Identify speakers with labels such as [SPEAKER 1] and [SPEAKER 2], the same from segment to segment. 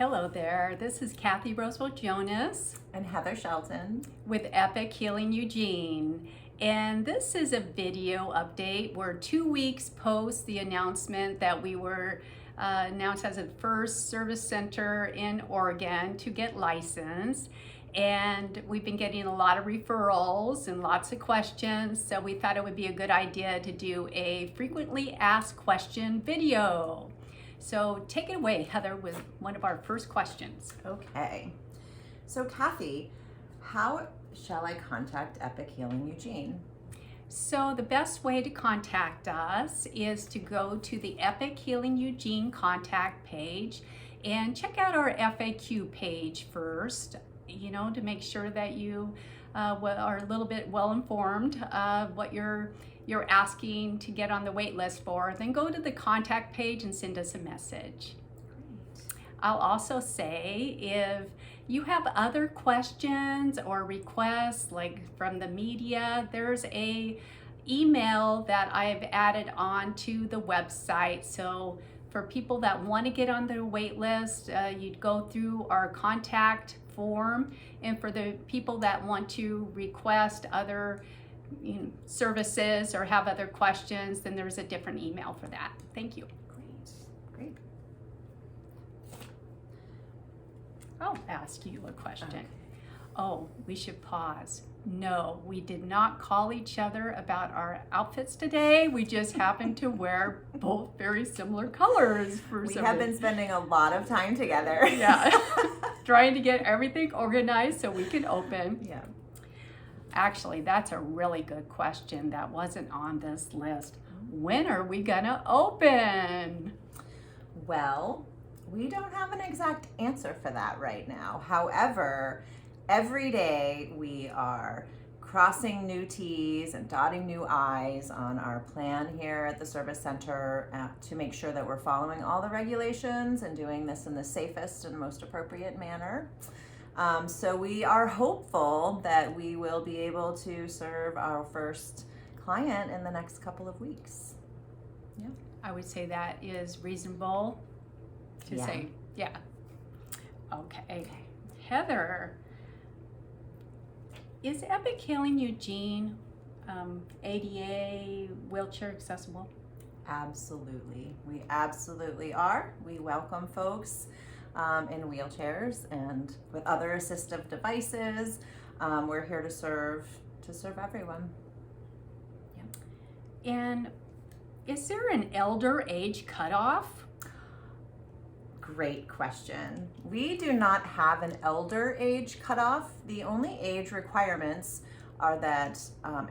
[SPEAKER 1] Hello there, this is Kathy Roswell Jonas
[SPEAKER 2] And Heather Shelton.
[SPEAKER 1] with Epic Healing Eugene. And this is a video update. We're 2 weeks post the announcement that we were announced as the first service center in Oregon to get licensed. And we've been getting a lot of referrals and lots of questions. So we thought it would be a good idea to do a frequently asked question video. So take it away, Heather, with one of our first questions.
[SPEAKER 2] Okay. So Kathy, how shall I contact Epic Healing Eugene?
[SPEAKER 1] So the best way to contact us is to go to the Epic Healing Eugene contact page and check out our FAQ page first, to make sure that you are a little bit well informed of what you're asking to get on the wait list for. Then go to the contact page and send us a message.
[SPEAKER 2] Great.
[SPEAKER 1] I'll also say if you have other questions or requests like from the media, there's a email that I've added onto the website. So for people that want to get on the wait list, you'd go through our contact form, and for the people that want to request other services or have other questions, then there's a different email for that. Thank you.
[SPEAKER 2] Great.
[SPEAKER 1] I'll ask you a question.
[SPEAKER 2] Okay.
[SPEAKER 1] Oh, we should pause. No, we did not call each other about our outfits today. We just happened to wear both very similar colors for
[SPEAKER 2] We
[SPEAKER 1] some
[SPEAKER 2] have
[SPEAKER 1] reason.
[SPEAKER 2] been spending a lot of time together.
[SPEAKER 1] Yeah, trying to get everything organized so we can open.
[SPEAKER 2] Yeah.
[SPEAKER 1] Actually, that's a really good question that wasn't on this list. When are we gonna open?
[SPEAKER 2] Well, we don't have an exact answer for that right now. However, every day we are crossing new T's and dotting new I's on our plan here at the service center to make sure that we're following all the regulations and doing this in the safest and most appropriate manner. So we are hopeful that we will be able to serve our first client in the next couple of weeks.
[SPEAKER 1] Yeah, I would say that is reasonable to
[SPEAKER 2] Yeah.
[SPEAKER 1] say. Yeah. Okay. Heather, is Epic Healing Eugene ADA wheelchair accessible?
[SPEAKER 2] Absolutely. We absolutely are. We welcome folks in wheelchairs and with other assistive devices. We're here to serve everyone.
[SPEAKER 1] And is there an elder age cutoff?
[SPEAKER 2] Great question. We do not have an elder age cutoff. The only age requirements are that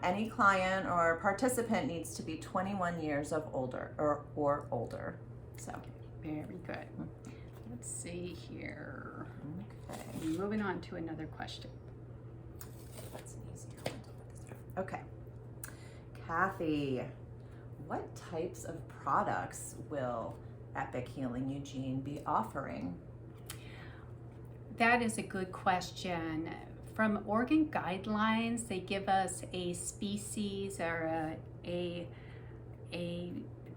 [SPEAKER 2] any client or participant needs to be 21 years of older or older. So
[SPEAKER 1] Very good. Let's see here.
[SPEAKER 2] okay.
[SPEAKER 1] Moving on to another question.
[SPEAKER 2] That's an easier one to look through. Okay. Kathy, what types of products will Epic Healing Eugene be offering?
[SPEAKER 1] That is a good question. From Oregon guidelines, they give us a species or a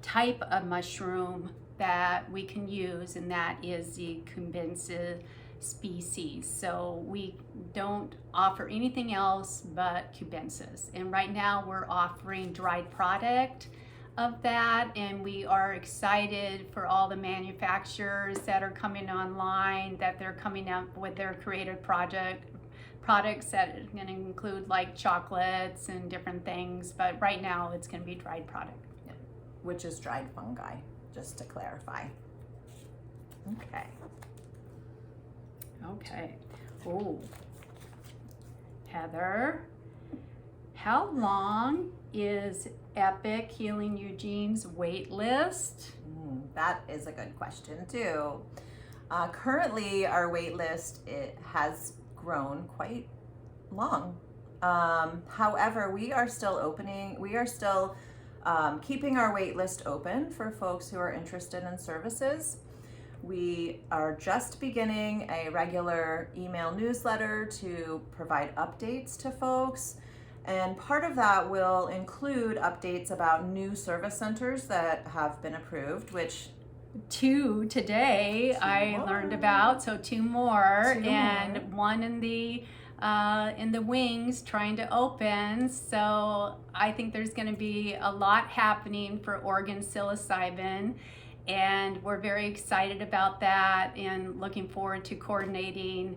[SPEAKER 1] type of mushroom that we can use, and that is the cubensis species. So we don't offer anything else but cubensis. And right now we're offering dried product of that, and we are excited for all the manufacturers that are coming online, that they're coming up with their creative products that are going to include like chocolates and different things, but right now it's going to be dried product.
[SPEAKER 2] Which is dried fungi, just to clarify. Okay.
[SPEAKER 1] Oh, Heather, how long is Epic Healing Eugene's wait list?
[SPEAKER 2] That is a good question too. Currently, our wait list has grown quite long. However, we are still keeping our wait list open for folks who are interested in services. We are just beginning a regular email newsletter to provide updates to folks. And part of that will include updates about new service centers that have been approved, which
[SPEAKER 1] 2 today I learned about, so 2 more, and one in the wings trying to open. So I think there's going to be a lot happening for Oregon psilocybin, and we're very excited about that and looking forward to coordinating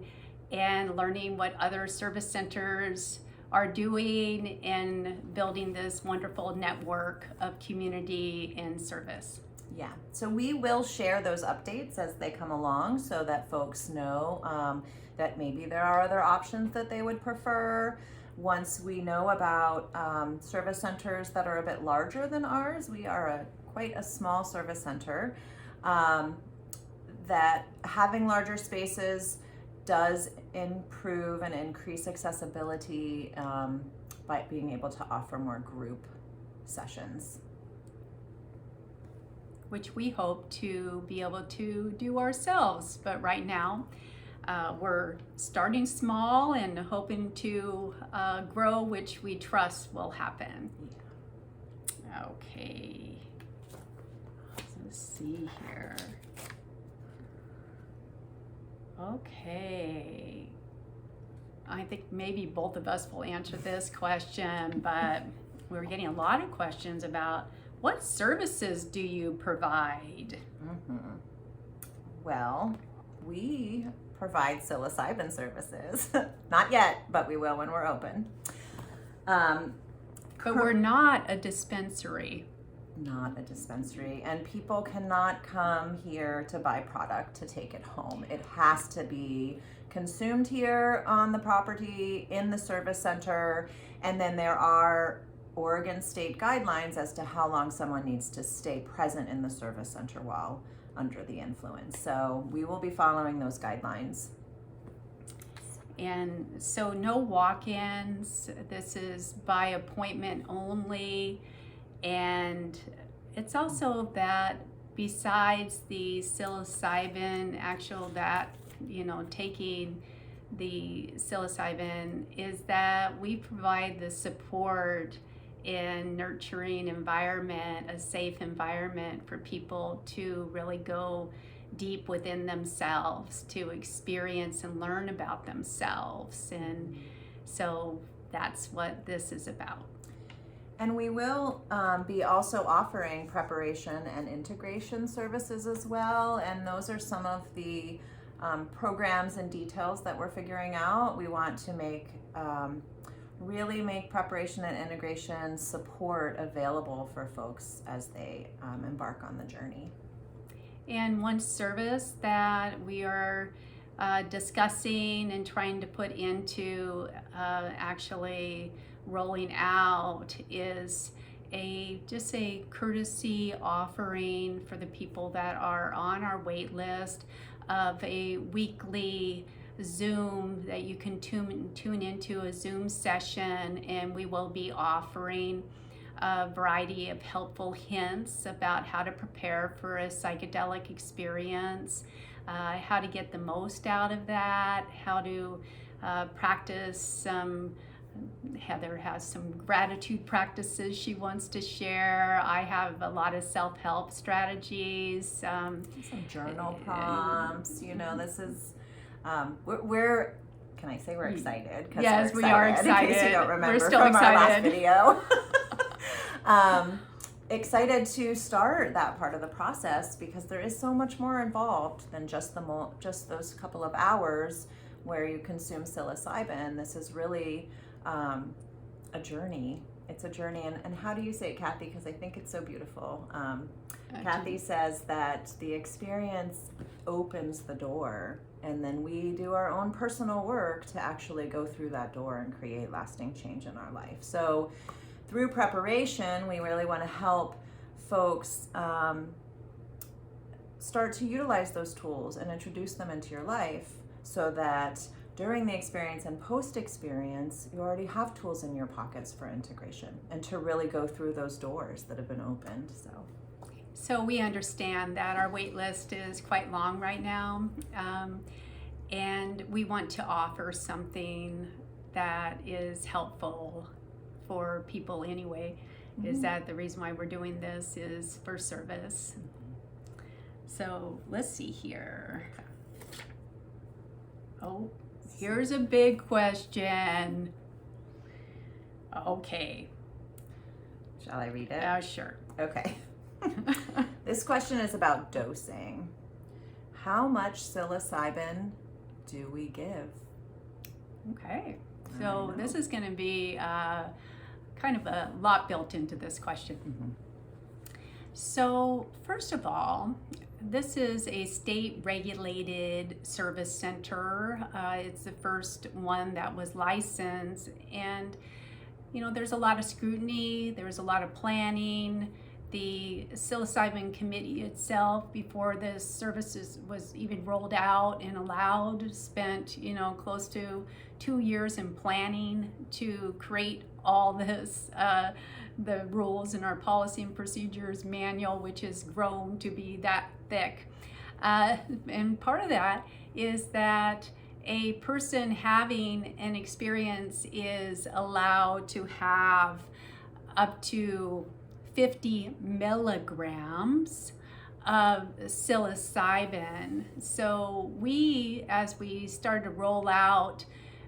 [SPEAKER 1] and learning what other service centers are doing and building this wonderful network of community and service.
[SPEAKER 2] Yeah, so we will share those updates as they come along so that folks know that maybe there are other options that they would prefer. Once we know about service centers that are a bit larger than ours, we are quite a small service center, that having larger spaces does improve and increase accessibility by being able to offer more group sessions,
[SPEAKER 1] which we hope to be able to do ourselves. But right now, we're starting small and hoping to grow, which we trust will happen. Okay, let's see here. Okay, I think maybe both of us will answer this question, but we're getting a lot of questions about what services do you provide?
[SPEAKER 2] Well, we provide psilocybin services. Not yet, but we will when we're open.
[SPEAKER 1] But we're not a dispensary.
[SPEAKER 2] Not a dispensary, and people cannot come here to buy product to take it home. It has to be consumed here on the property in the service center, and then there are Oregon state guidelines as to how long someone needs to stay present in the service center while under the influence. So we will be following those guidelines.
[SPEAKER 1] And so no walk-ins. This is by appointment only. And it's also that besides the psilocybin, taking the psilocybin, is that we provide the support and nurturing environment, a safe environment for people to really go deep within themselves, to experience and learn about themselves. And so that's what this is about.
[SPEAKER 2] And we will be also offering preparation and integration services as well. And those are some of the programs and details that we're figuring out. We want to really make preparation and integration support available for folks as they embark on the journey.
[SPEAKER 1] And one service that we are discussing and trying to put into actually rolling out is just a courtesy offering for the people that are on our wait list of a weekly Zoom that you can tune into a Zoom session, and we will be offering a variety of helpful hints about how to prepare for a psychedelic experience, how to get the most out of that, how to practice some. Heather has some gratitude practices she wants to share. I have a lot of self-help strategies.
[SPEAKER 2] Some journal prompts. This is, we're can I say we're excited?
[SPEAKER 1] Yes, we are excited.
[SPEAKER 2] In case you don't remember
[SPEAKER 1] we're still
[SPEAKER 2] from
[SPEAKER 1] excited.
[SPEAKER 2] Our last video. Excited to start that part of the process because there is so much more involved than just those couple of hours where you consume psilocybin. This is really a journey. It's a journey. And how do you say it, Kathy? Because I think it's so beautiful. Kathy says that the experience opens the door, and then we do our own personal work to actually go through that door and create lasting change in our life. So through preparation, we really want to help folks start to utilize those tools and introduce them into your life so that during the experience and post-experience, you already have tools in your pockets for integration and to really go through those doors that have been opened.
[SPEAKER 1] So we understand that our wait list is quite long right now, and we want to offer something that is helpful for people anyway. Mm-hmm. Is that the reason why we're doing this is for service. So let's see here. Oh, here's a big question. Okay.
[SPEAKER 2] Shall I read it?
[SPEAKER 1] Sure.
[SPEAKER 2] Okay. This question is about dosing. How much psilocybin do we give?
[SPEAKER 1] Okay. So this is going to be kind of a lot built into this question.
[SPEAKER 2] Mm-hmm.
[SPEAKER 1] So first of all, this is a state-regulated service center. It's the first one that was licensed, and there's a lot of scrutiny. There's a lot of planning. The psilocybin committee itself, before this services was even rolled out and allowed, spent close to 2 years in planning to create all this, the rules in our policy and procedures manual, which has grown to be that thick. And part of that is that a person having an experience is allowed to have up to 50 milligrams of psilocybin. So as we started to roll out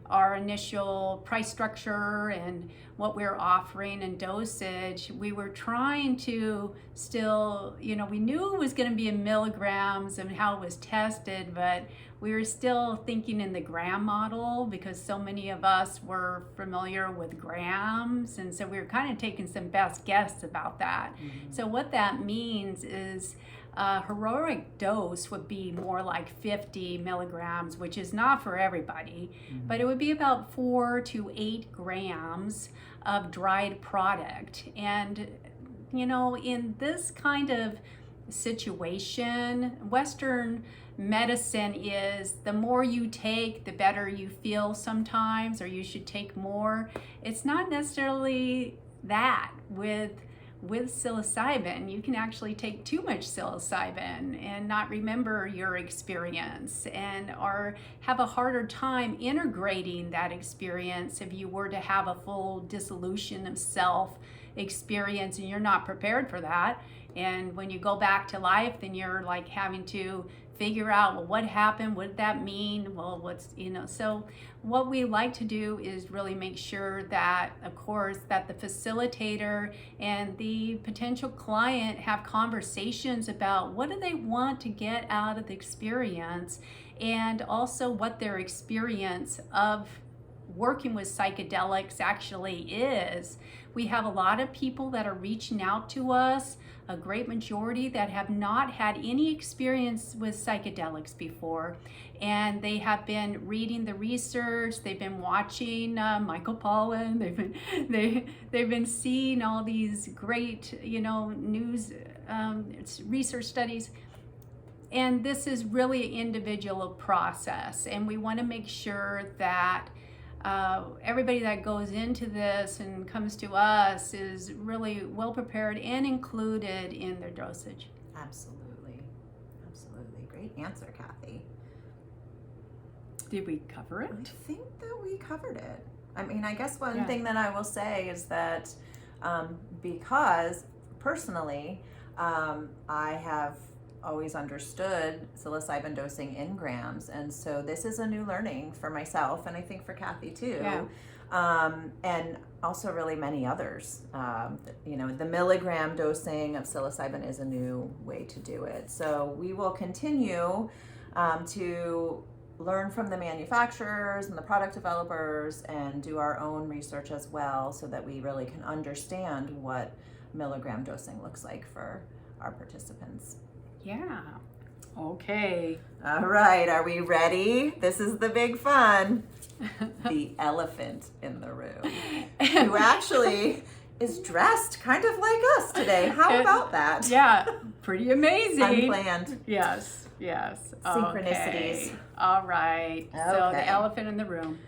[SPEAKER 1] our initial price structure and what we're offering and dosage, we were trying to still, we knew it was going to be in milligrams and how it was tested, but we were still thinking in the gram model because so many of us were familiar with grams, and so we were kind of taking some best guess about that. Mm-hmm. So what that means is heroic dose would be more like 50 milligrams, which is not for everybody, but it would be about 4 to 8 grams of dried product. And, in this kind of situation, Western medicine is the more you take, the better you feel sometimes, or you should take more. It's not necessarily that with psilocybin. You can actually take too much psilocybin and not remember your experience or have a harder time integrating that experience if you were to have a full dissolution of self experience and you're not prepared for that. And when you go back to life, then you're like having to figure out, well, what happened? What did that mean? Well, so what we like to do is really make sure that, of course, that the facilitator and the potential client have conversations about what do they want to get out of the experience, and also what their experience of working with psychedelics actually is. We have a lot of people that are reaching out to us, a great majority that have not had any experience with psychedelics before, and they have been reading the research, they've been watching Michael Pollan, they've been seeing all these great news research studies. And this is really an individual process, and we want to make sure that everybody that goes into this and comes to us is really well prepared and included in their dosage.
[SPEAKER 2] Absolutely. Great answer, Kathy.
[SPEAKER 1] Did we cover it?
[SPEAKER 2] I think that we covered it. I mean, I guess one thing that I will say is that because personally, I have always understood psilocybin dosing in grams, and so this is a new learning for myself, and I think for Kathy too. And also really many others. The milligram dosing of psilocybin is a new way to do it. So we will continue to learn from the manufacturers and the product developers and do our own research as well, so that we really can understand what milligram dosing looks like for our participants.
[SPEAKER 1] Yeah. Okay.
[SPEAKER 2] All right. Are we ready? This is the big fun. The elephant in the room, who actually is dressed kind of like us today. How about that?
[SPEAKER 1] Yeah. Pretty amazing.
[SPEAKER 2] Unplanned.
[SPEAKER 1] Yes.
[SPEAKER 2] Synchronicities.
[SPEAKER 1] Okay. All right.
[SPEAKER 2] Okay.
[SPEAKER 1] So the elephant in the room.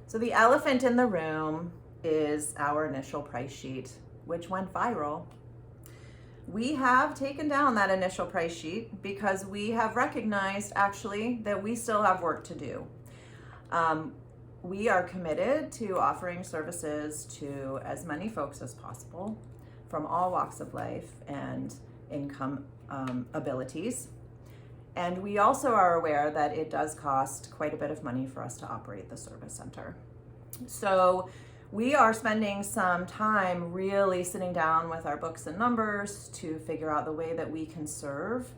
[SPEAKER 2] So the elephant in the room is our initial price sheet, which went viral. We have taken down that initial price sheet because we have recognized actually that we still have work to do. We are committed to offering services to as many folks as possible from all walks of life and income abilities. And we also are aware that it does cost quite a bit of money for us to operate the service center. So we are spending some time really sitting down with our books and numbers to figure out the way that we can serve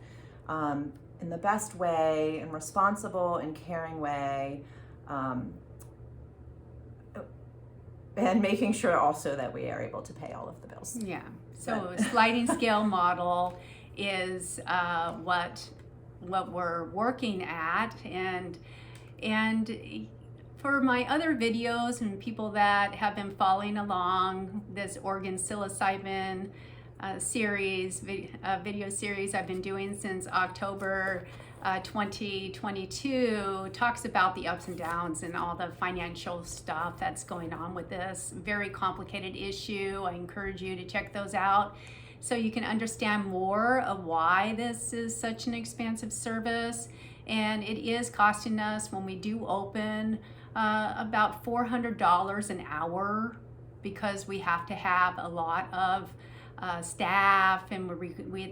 [SPEAKER 2] in the best way and responsible and caring way, and making sure also that we are able to pay all of the bills.
[SPEAKER 1] Yeah. So sliding scale model is what we're working at, and for my other videos and people that have been following along this organ psilocybin video series I've been doing since October 2022, talks about the ups and downs and all the financial stuff that's going on with this very complicated issue. I encourage you to check those out so you can understand more of why this is such an expansive service. And it is costing us, when we do open, about $400 an hour, because we have to have a lot of staff, and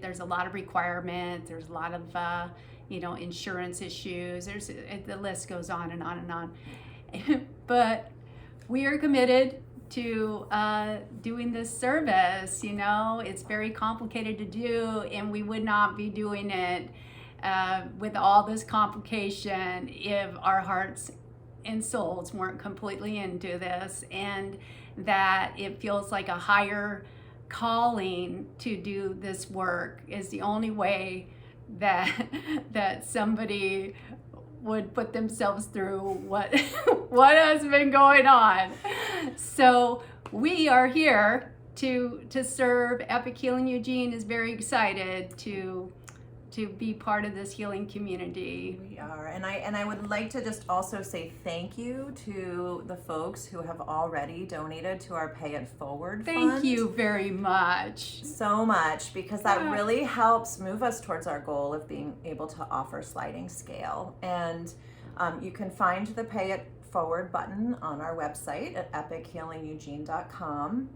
[SPEAKER 1] there's a lot of requirements. There's a lot of insurance issues. The list goes on and on and on. But we are committed to doing this service. It's very complicated to do, and we would not be doing it with all this complication if our hearts and souls weren't completely into this, and that it feels like a higher calling to do this work is the only way that somebody would put themselves through what has been going on. So we are here to serve. Epic Healing Eugene is very excited to be part of this healing community.
[SPEAKER 2] We are, and I would like to just also say thank you to the folks who have already donated to our Pay It Forward fund.
[SPEAKER 1] Thank you very much.
[SPEAKER 2] So much, because that really helps move us towards our goal of being able to offer sliding scale. And you can find the Pay It Forward button on our website at epichealingeugene.com.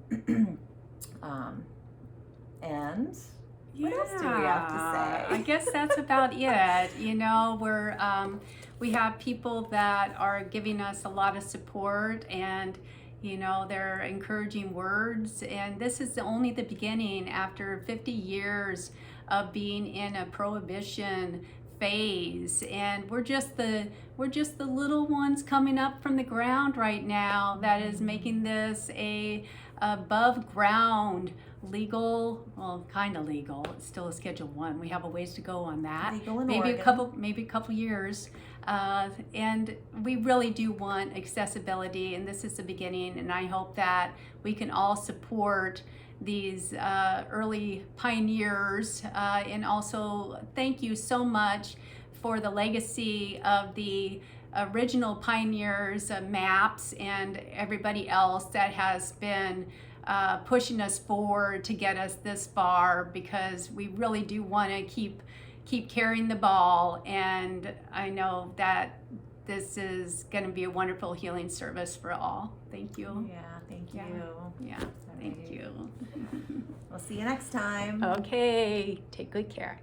[SPEAKER 2] And what else do we have to say?
[SPEAKER 1] I guess that's about it. We have people that are giving us a lot of support, and they're encouraging words, and this is only the beginning. After 50 years of being in a prohibition phase, and we're just the little ones coming up from the ground right now that is making this a above ground legal, well, kind of legal. It's still a Schedule 1. We have a ways to go on that.
[SPEAKER 2] Legal in
[SPEAKER 1] maybe
[SPEAKER 2] Oregon.
[SPEAKER 1] a couple years. And we really do want accessibility, and this is the beginning. And I hope that we can all support these early pioneers, and also thank you so much for the legacy of the original pioneers, MAPS, and everybody else that has been pushing us forward to get us this far, because we really do want to keep carrying the ball. And I know that this is going to be a wonderful healing service for all. Thank you.
[SPEAKER 2] Yeah, thank you.
[SPEAKER 1] Yeah, thank you.
[SPEAKER 2] We'll see you next time.
[SPEAKER 1] Okay, take good care.